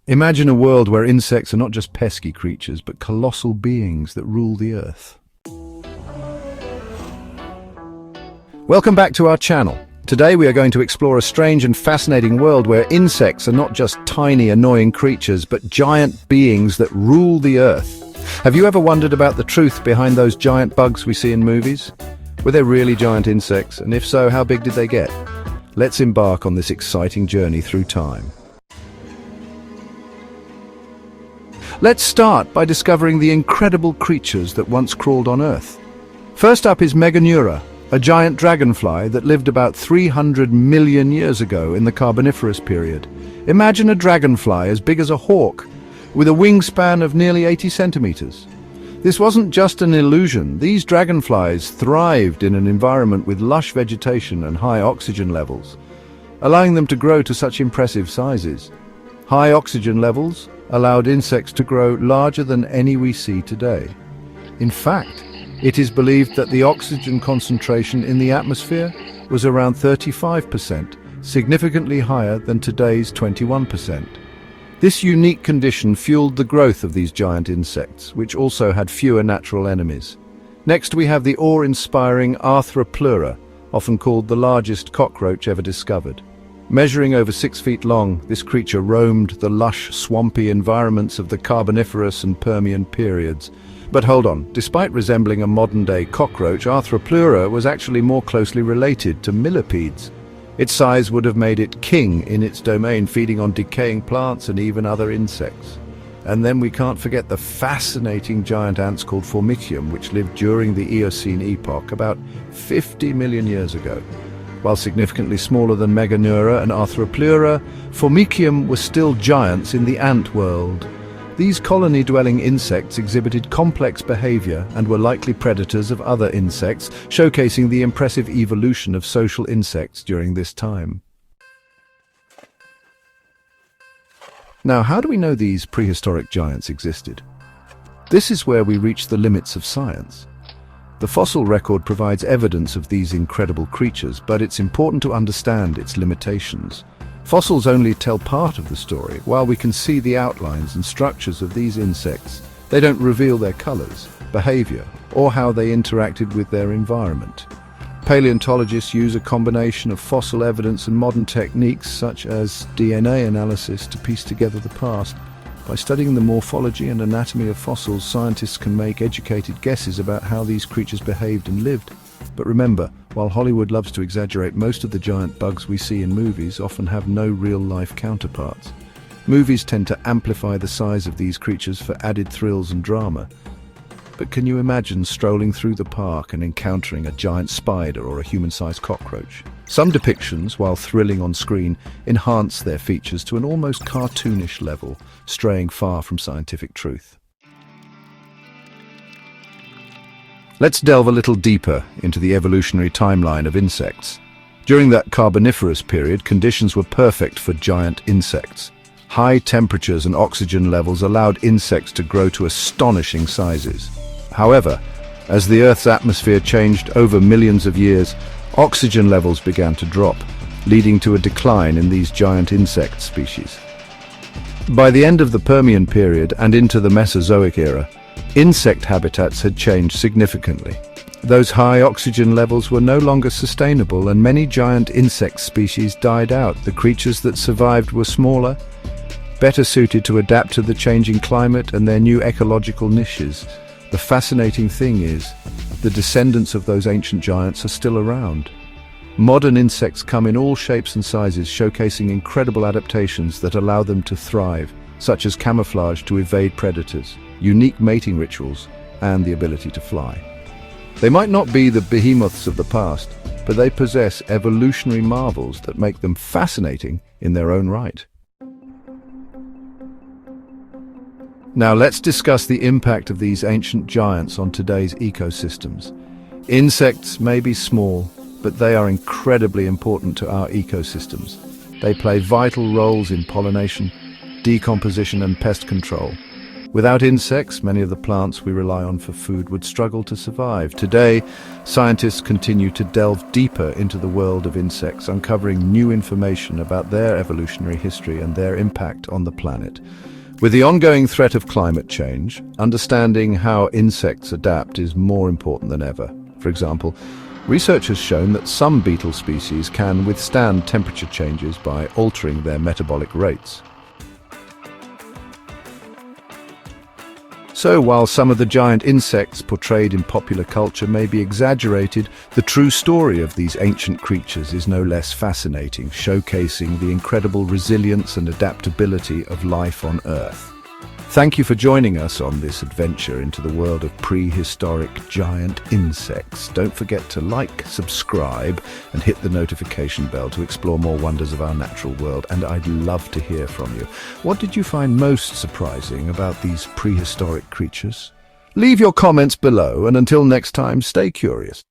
Imagine a world where insects are not just pesky creatures, but colossal beings that rule the earth. Welcome back to our channel. Today we are going to explore a strange and fascinating world where insects are not just tiny, annoying creatures, but giant beings that rule the earth. Have you ever wondered about the truth behind those giant bugs we see in movies? Were they really giant insects? And if so, how big did they get? Let's embark on this exciting journey through time. Let's start by discovering the incredible creatures that once crawled on Earth. First up is Meganeura, a giant dragonfly that lived about 300 million years ago in the Carboniferous period. Imagine a dragonfly as big as a hawk, with a wingspan of nearly 80 centimeters. This wasn't just an illusion. These dragonflies thrived in an environment with lush vegetation and high oxygen levels, allowing them to grow to such impressive sizes. High oxygen levels allowed insects to grow larger than any we see today. In fact, it is believed that the oxygen concentration in the atmosphere was around 35%, significantly higher than today's 21%. This unique condition fueled the growth of these giant insects, which also had fewer natural enemies. Next, we have the awe-inspiring Arthropleura, often called the largest cockroach ever discovered. Measuring over 6 feet long, this creature roamed the lush, swampy environments of the Carboniferous and Permian periods. But hold on, despite resembling a modern-day cockroach, Arthropleura was actually more closely related to millipedes. Its size would have made it king in its domain, feeding on decaying plants and even other insects. And then we can't forget the fascinating giant ants called Formicium, which lived during the Eocene epoch, about 50 million years ago. While significantly smaller than Meganeura and Arthropleura, Formicium were still giants in the ant world. These colony-dwelling insects exhibited complex behavior and were likely predators of other insects, showcasing the impressive evolution of social insects during this time. Now, how do we know these prehistoric giants existed? This is where we reach the limits of science. The fossil record provides evidence of these incredible creatures, but it's important to understand its limitations. Fossils only tell part of the story. While we can see the outlines and structures of these insects, they don't reveal their colors, behavior, or how they interacted with their environment. Paleontologists use a combination of fossil evidence and modern techniques such as DNA analysis to piece together the past. By studying the morphology and anatomy of fossils, scientists can make educated guesses about how these creatures behaved and lived. But remember, while Hollywood loves to exaggerate, most of the giant bugs we see in movies often have no real-life counterparts. Movies tend to amplify the size of these creatures for added thrills and drama. But can you imagine strolling through the park and encountering a giant spider or a human-sized cockroach? Some depictions, while thrilling on screen, enhance their features to an almost cartoonish level, straying far from scientific truth. Let's delve a little deeper into the evolutionary timeline of insects. During that Carboniferous period, conditions were perfect for giant insects. High temperatures and oxygen levels allowed insects to grow to astonishing sizes. However, as the Earth's atmosphere changed over millions of years, oxygen levels began to drop, leading to a decline in these giant insect species. By the end of the Permian period and into the Mesozoic era, insect habitats had changed significantly. Those high oxygen levels were no longer sustainable, and many giant insect species died out. The creatures that survived were smaller, better suited to adapt to the changing climate and their new ecological niches. The fascinating thing is, the descendants of those ancient giants are still around. Modern insects come in all shapes and sizes, showcasing incredible adaptations that allow them to thrive, such as camouflage to evade predators, unique mating rituals, and the ability to fly. They might not be the behemoths of the past, but they possess evolutionary marvels that make them fascinating in their own right. Now let's discuss the impact of these ancient giants on today's ecosystems. Insects may be small, but they are incredibly important to our ecosystems. They play vital roles in pollination, decomposition, and pest control. Without insects, many of the plants we rely on for food would struggle to survive. Today, scientists continue to delve deeper into the world of insects, uncovering new information about their evolutionary history and their impact on the planet. With the ongoing threat of climate change, understanding how insects adapt is more important than ever. For example, research has shown that some beetle species can withstand temperature changes by altering their metabolic rates. So, while some of the giant insects portrayed in popular culture may be exaggerated, the true story of these ancient creatures is no less fascinating, showcasing the incredible resilience and adaptability of life on Earth. Thank you for joining us on this adventure into the world of prehistoric giant insects. Don't forget to like, subscribe, and hit the notification bell to explore more wonders of our natural world. And I'd love to hear from you. What did you find most surprising about these prehistoric creatures? Leave your comments below, and until next time, stay curious.